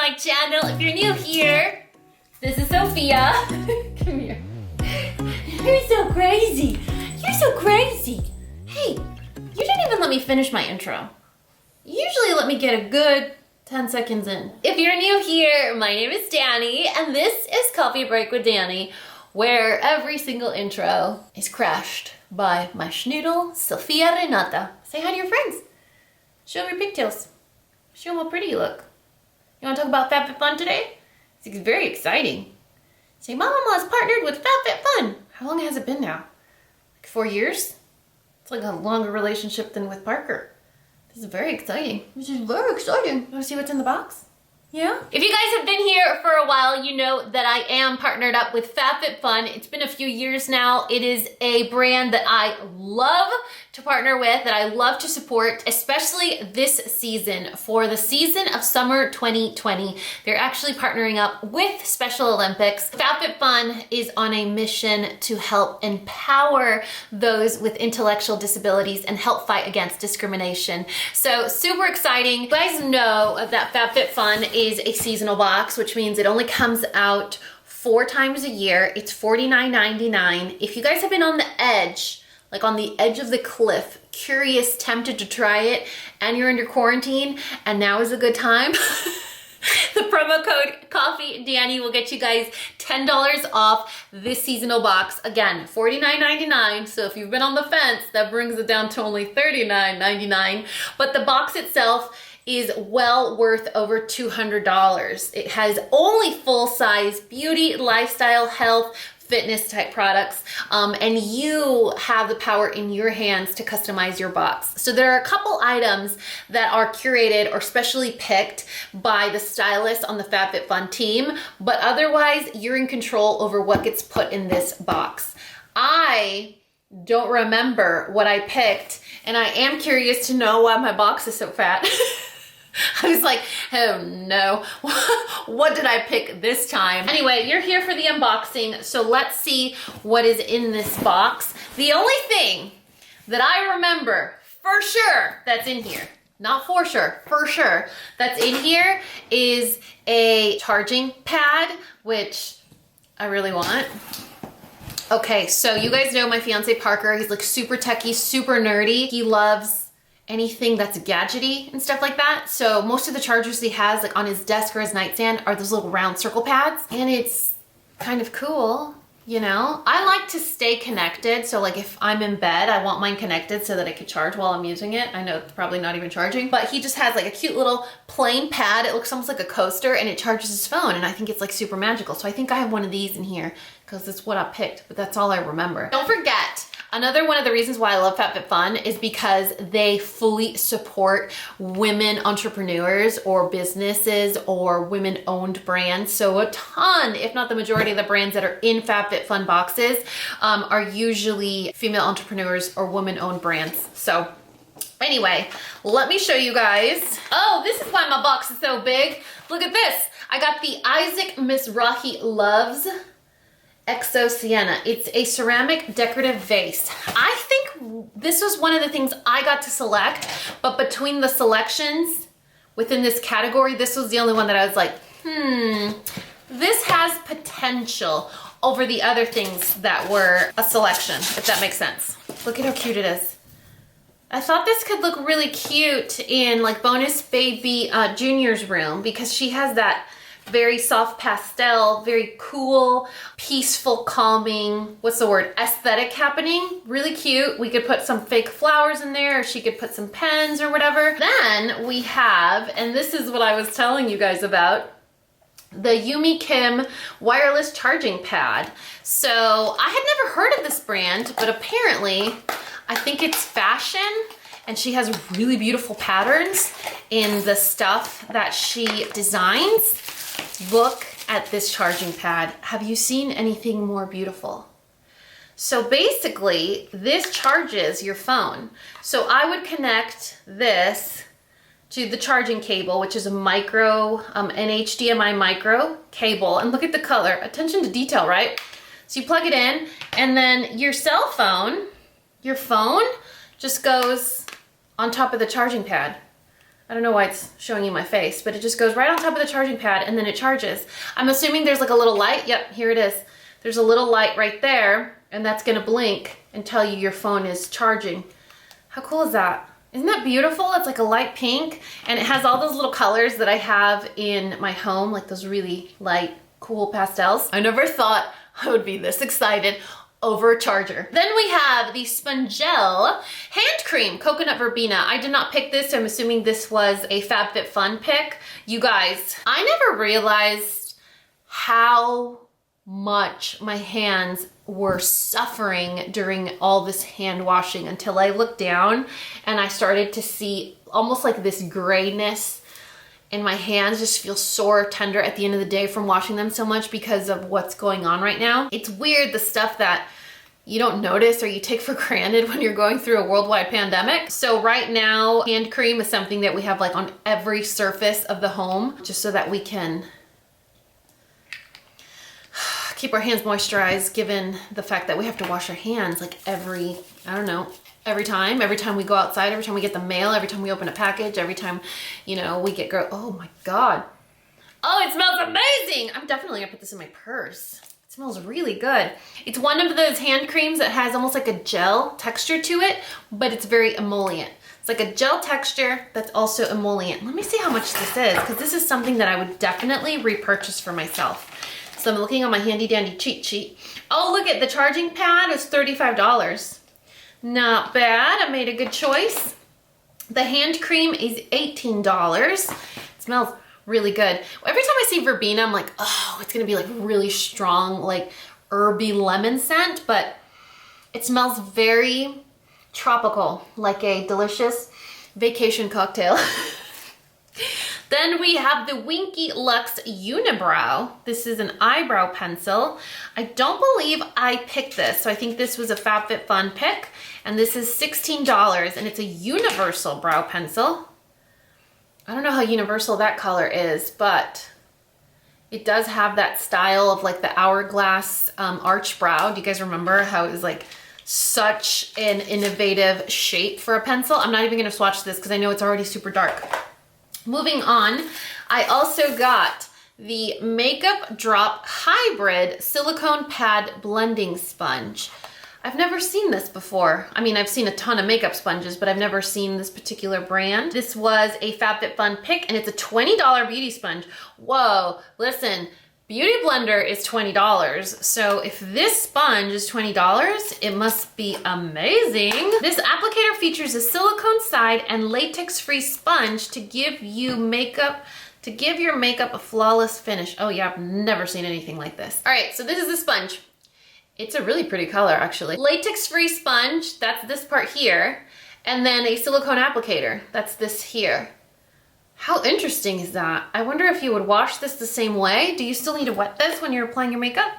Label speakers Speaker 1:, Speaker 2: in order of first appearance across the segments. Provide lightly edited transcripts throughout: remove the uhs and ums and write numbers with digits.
Speaker 1: my channel. If you're new here, this is Sophia. Come here. You're so crazy. You're so crazy. Hey, you didn't even let me finish my intro. You usually let me get a good 10 seconds in. If you're new here, my name is Dani, and this is Coffee Break with Dani, where every single intro is crashed by my schnoodle, Sophia Renata. Say hi to your friends. Show them your pigtails. Show them how pretty you look. You want to talk about FabFitFun today? It's very exciting. Say, Mama is partnered with FabFitFun. How long has it been now? Like 4 years? It's like a longer relationship than with Parker. This is very exciting. This is very exciting. You want to see what's in the box? Yeah? If you guys have been here for a while, you know that I am partnered up with FabFitFun. It's been a few years now. It is a brand that I love to partner with, that I love to support, especially this season. For the season of summer 2020, they're actually partnering up with Special Olympics. FabFitFun is on a mission to help empower those with intellectual disabilities and help fight against discrimination. So super exciting. You guys know that FabFitFun is a seasonal box, which means it only comes out 4 times a year. It's $49.99. If you guys have been on the edge, like on the edge of the cliff, curious, tempted to try it, and you're under quarantine, and now is a good time, the promo code CoffeeDani will get you guys $10 off this seasonal box. Again, $49.99. So if you've been on the fence, that brings it down to only $39.99. But the box itself is well worth over $200. It has only full-size beauty, lifestyle, health, fitness type products, and you have the power in your hands to customize your box. So there are a couple items that are curated or specially picked by the stylists on the FabFitFun team, but otherwise you're in control over what gets put in this box. I don't remember what I picked, and I am curious to know why my box is so fat. I was like, oh no, what did I pick this time? Anyway, you're here for the unboxing, so let's see what is in this box. The only thing that I remember for sure that's in here, not for sure, that's in here is a charging pad, which I really want. Okay, so you guys know my fiance Parker. He's like super techie, super nerdy. He loves anything that's gadgety and stuff like that. So most of the chargers he has like on his desk or his nightstand are those little round circle pads, and it's kind of cool, you know? I like to stay connected, so like if I'm in bed, I want mine connected so that I can charge while I'm using it. I know it's probably not even charging, but he just has like a cute little plain pad. It looks almost like a coaster, and it charges his phone, and I think it's like super magical. So I think I have one of these in here because it's what I picked, but that's all I remember. Don't forget, another one of the reasons why I love FabFitFun is because they fully support women entrepreneurs or businesses or women-owned brands. So a ton, if not the majority of the brands that are in FabFitFun boxes are usually female entrepreneurs or women-owned brands. So anyway, let me show you guys. Oh, this is why my box is so big. Look at this. I got the Isaac Mizrahi Loves Exo Sienna. It's a ceramic decorative vase. I think this was one of the things I got to select, but between the selections within this category, this was the only one that I was like, this has potential over the other things that were a selection, if that makes sense. Look at how cute it is. I thought this could look really cute in like Bonus Baby Junior's room, because she has that very soft pastel, very cool, peaceful, calming, what's the word, aesthetic happening. Really cute. We could put some fake flowers in there, or she could put some pens or whatever. Then we have, and this is what I was telling you guys about, the Yumi Kim wireless charging pad. So I had never heard of this brand, but apparently I think it's fashion, and she has really beautiful patterns in the stuff that she designs. Look at this charging pad. Have you seen anything more beautiful? So basically, this charges your phone. So I would connect this to the charging cable, which is a micro, an HDMI micro cable. And look at the color. Attention to detail, right? So you plug it in, and then your cell phone, your phone just goes on top of the charging pad. I don't know why it's showing you my face, but it just goes right on top of the charging pad and then it charges. I'm assuming there's like a little light. Yep, here it is. There's a little light right there and that's gonna blink and tell you your phone is charging. How cool is that? Isn't that beautiful? It's like a light pink and it has all those little colors that I have in my home, like those really light, cool pastels. I never thought I would be this excited over a charger. Then we have the Spongel hand cream, coconut verbena. I did not pick this, so I'm assuming this was a FabFitFun pick. You guys, I never realized how much my hands were suffering during all this hand washing until I looked down and I started to see almost like this grayness and my hands just feel sore tender at the end of the day from washing them so much because of what's going on right now. It's weird, the stuff that you don't notice or you take for granted when you're going through a worldwide pandemic. So right now, hand cream is something that we have like on every surface of the home, just so that we can keep our hands moisturized, given the fact that we have to wash our hands like every time we go outside, every time we get the mail, every time we open a package, every time, you know, we get oh my God. Oh, it smells amazing. I'm definitely gonna put this in my purse. It smells really good. It's one of those hand creams that has almost like a gel texture to it, but it's very emollient. It's like a gel texture that's also emollient. Let me see how much this is, because this is something that I would definitely repurchase for myself. So I'm looking on my handy dandy cheat sheet. Oh, look at the charging pad is $35. Not bad, I made a good choice. The hand cream is $18. It smells really good. Every time I see verbena, I'm like, oh, it's gonna be like really strong, like herby lemon scent, but it smells very tropical, like a delicious vacation cocktail. Then we have the Winky Luxe Unibrow. This is an eyebrow pencil. I don't believe I picked this, so I think this was a FabFitFun pick, and this is $16, and it's a universal brow pencil. I don't know how universal that color is, but it does have that style of like the hourglass arch brow. Do you guys remember how it was like such an innovative shape for a pencil? I'm not even gonna swatch this because I know it's already super dark. Moving on, I also got the Makeup Drop Hybrid Silicone Pad Blending Sponge. I've never seen this before. I mean, I've seen a ton of makeup sponges, but I've never seen this particular brand. This was a FabFitFun pick, and it's a $20 beauty sponge. Whoa, listen, Beauty Blender is $20. So if this sponge is $20, it must be amazing. This applicator features a silicone side and latex-free sponge to give your makeup a flawless finish. Oh yeah, I've never seen anything like this. All right, so this is the sponge. It's a really pretty color, actually. Latex-free sponge, that's this part here, and then a silicone applicator, that's this here. How interesting is that? I wonder if you would wash this the same way. Do you still need to wet this when you're applying your makeup?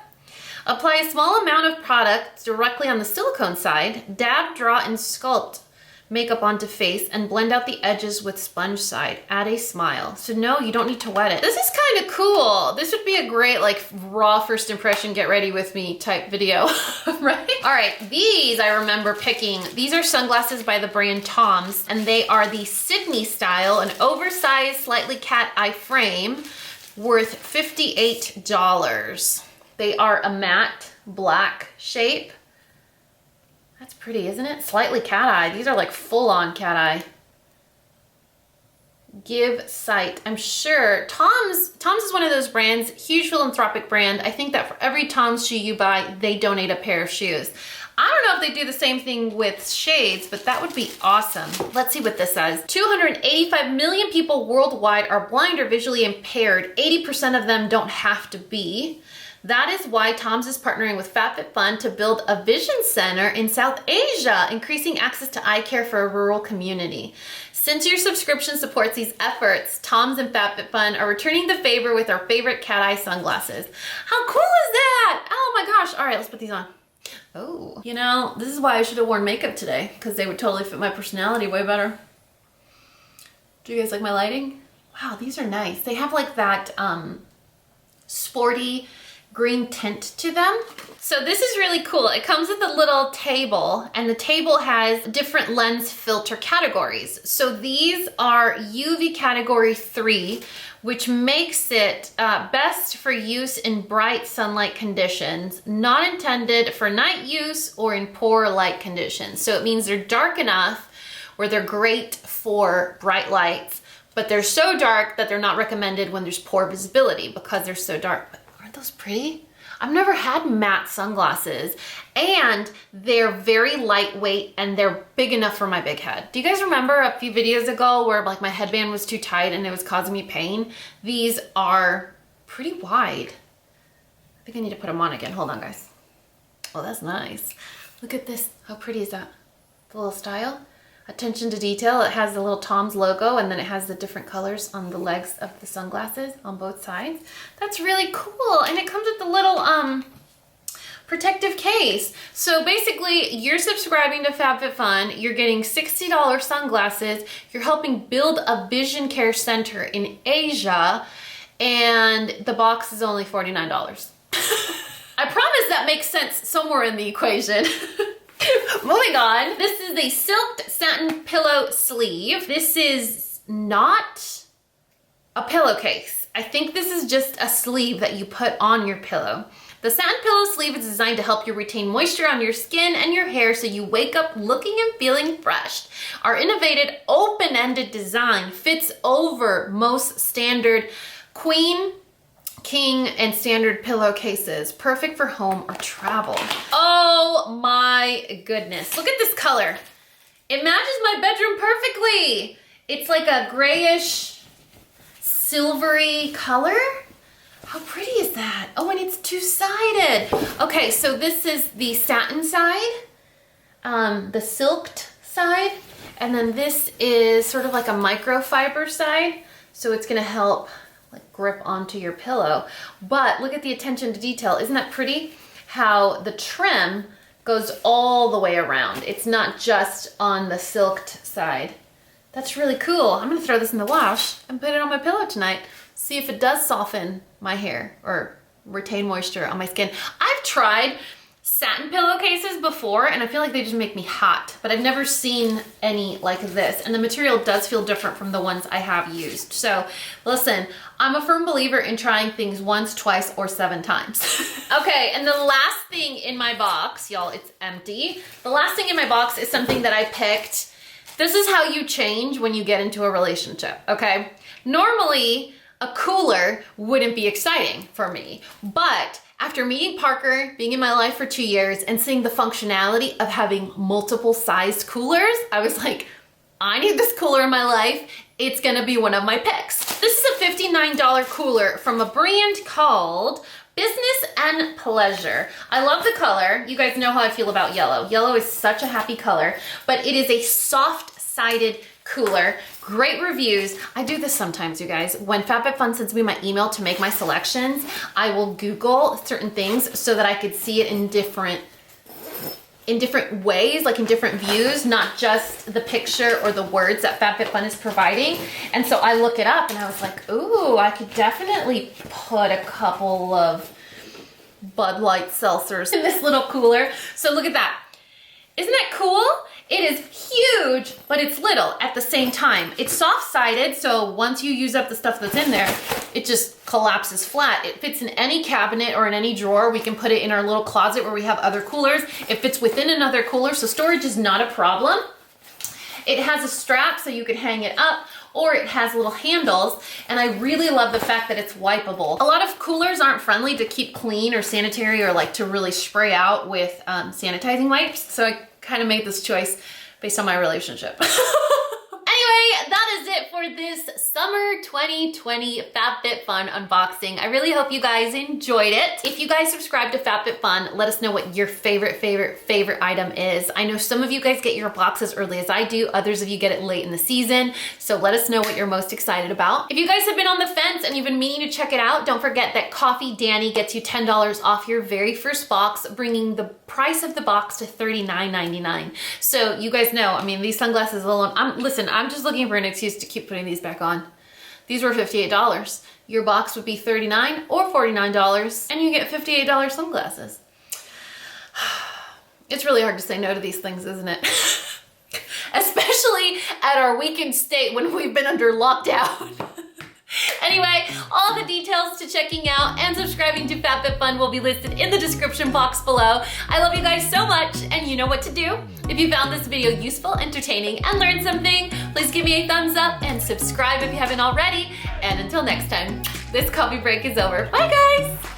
Speaker 1: Apply a small amount of product directly on the silicone side, dab, draw, and sculpt makeup onto face, and blend out the edges with sponge side. Add a smile. So no, you don't need to wet it. This is kind of cool. This would be a great like raw first impression, get ready with me type video, right? All right, these I remember picking. These are sunglasses by the brand Tom's, and they are the Sydney style, an oversized, slightly cat eye frame, worth $58. They are a matte black shape. That's pretty, isn't it? Slightly cat eye. These are like full on cat eye. Give Sight. I'm sure Tom's is one of those brands, huge philanthropic brand. I think that for every Tom's shoe you buy, they donate a pair of shoes. I don't know if they do the same thing with shades, but that would be awesome. Let's see what this says. 285 million people worldwide are blind or visually impaired. 80% of them don't have to be. That is why Tom's is partnering with FabFitFun to build a vision center in South Asia, increasing access to eye care for a rural community. Since your subscription supports these efforts, Tom's and FabFitFun are returning the favor with our favorite cat eye sunglasses. How cool is that? Oh my gosh. All right, let's put these on. Oh, you know, this is why I should have worn makeup today, because they would totally fit my personality way better. Do you guys like my lighting? Wow, these are nice. They have like that sporty green tint to them. So this is really cool. It comes with a little table, and the table has different lens filter categories. So these are UV category 3, which makes it best for use in bright sunlight conditions, not intended for night use or in poor light conditions. So it means they're dark enough where they're great for bright lights, but they're so dark that they're not recommended when there's poor visibility because they're so dark. But aren't those pretty? I've never had matte sunglasses, and they're very lightweight and they're big enough for my big head. Do you guys remember a few videos ago where like my headband was too tight and it was causing me pain? These are pretty wide. I think I need to put them on again. Hold on, guys. Oh, that's nice. Look at this. How pretty is that? The little style. Attention to detail. It has the little Tom's logo, and then it has the different colors on the legs of the sunglasses on both sides. That's really cool. And it comes with the little protective case. So basically, you're subscribing to FabFitFun, you're getting $60 sunglasses, you're helping build a vision care center in Asia, and the box is only $49. I promise that makes sense somewhere in the equation. Moving on, this is a silked satin pillow sleeve. This is not a pillowcase. I think this is just a sleeve that you put on your pillow. The satin pillow sleeve is designed to help you retain moisture on your skin and your hair so you wake up looking and feeling fresh. Our innovative open-ended design fits over most standard queen, king, and standard pillowcases, perfect for home or travel. Oh my goodness, look at this color. It matches my bedroom perfectly. It's like a grayish, silvery color. How pretty is that? Oh, and it's two-sided. Okay, so this is the satin side, the silked side, and then this is sort of like a microfiber side, so it's gonna help like grip onto your pillow. But look at the attention to detail. Isn't that pretty? How the trim goes all the way around. It's not just on the silked side. That's really cool. I'm gonna throw this in the wash and put it on my pillow tonight. See if it does soften my hair or retain moisture on my skin. I've tried satin pillowcases before, and I feel like they just make me hot, but I've never seen any like this, and the material does feel different from the ones I have used. So listen, I'm a firm believer in trying things once, twice, or 7 times. Okay, and the last thing in my box, y'all, it's empty. The last thing in my box is something that I picked. This is how you change when you get into a relationship, okay? Normally, a cooler wouldn't be exciting for me, but after meeting Parker, being in my life for 2 years, and seeing the functionality of having multiple sized coolers, I was like, I need this cooler in my life. It's gonna be one of my picks. This is a $59 cooler from a brand called Business and Pleasure. I love the color. You guys know how I feel about yellow. Yellow is such a happy color, but it is a soft-sided cooler. Great reviews. I do this sometimes, you guys. When FabFitFun sends me my email to make my selections, I will Google certain things so that I could see it in different ways, like in different views, not just the picture or the words that FabFitFun is providing. And so I look it up and I was like, ooh, I could definitely put a couple of Bud Light seltzers in this little cooler. So look at that. Isn't that cool? It is huge, but it's little at the same time. It's soft-sided, so once you use up the stuff that's in there, it just collapses flat. It fits in any cabinet or in any drawer. We can put it in our little closet where we have other coolers. It fits within another cooler, so storage is not a problem. It has a strap so you could hang it up, or it has little handles, and I really love the fact that it's wipeable. A lot of coolers aren't friendly to keep clean or sanitary or like to really spray out with sanitizing wipes, so I kind of made this choice based on my relationship. Anyway, that is it for this summer 2020 FabFitFun unboxing. I really hope you guys enjoyed it. If you guys subscribe to FabFitFun, let us know what your favorite item is. I know some of you guys get your box as early as I do. Others of you get it late in the season. So let us know what you're most excited about. If you guys have been on the fence and you've been meaning to check it out, don't forget that CoffeeDani gets you $10 off your very first box, bringing the price of the box to $39.99. So you guys know, I mean, these sunglasses alone, I'm just looking for an excuse to keep putting these back on. These were $58. Your box would be $39 or $49, and you get $58 sunglasses. It's really hard to say no to these things, isn't it? Especially at our weakened state when we've been under lockdown. Anyway, all the details to checking out and subscribing to FabFitFun will be listed in the description box below. I love you guys so much, and you know what to do. If you found this video useful, entertaining, and learned something, please give me a thumbs up and subscribe if you haven't already. And until next time, this coffee break is over. Bye, guys!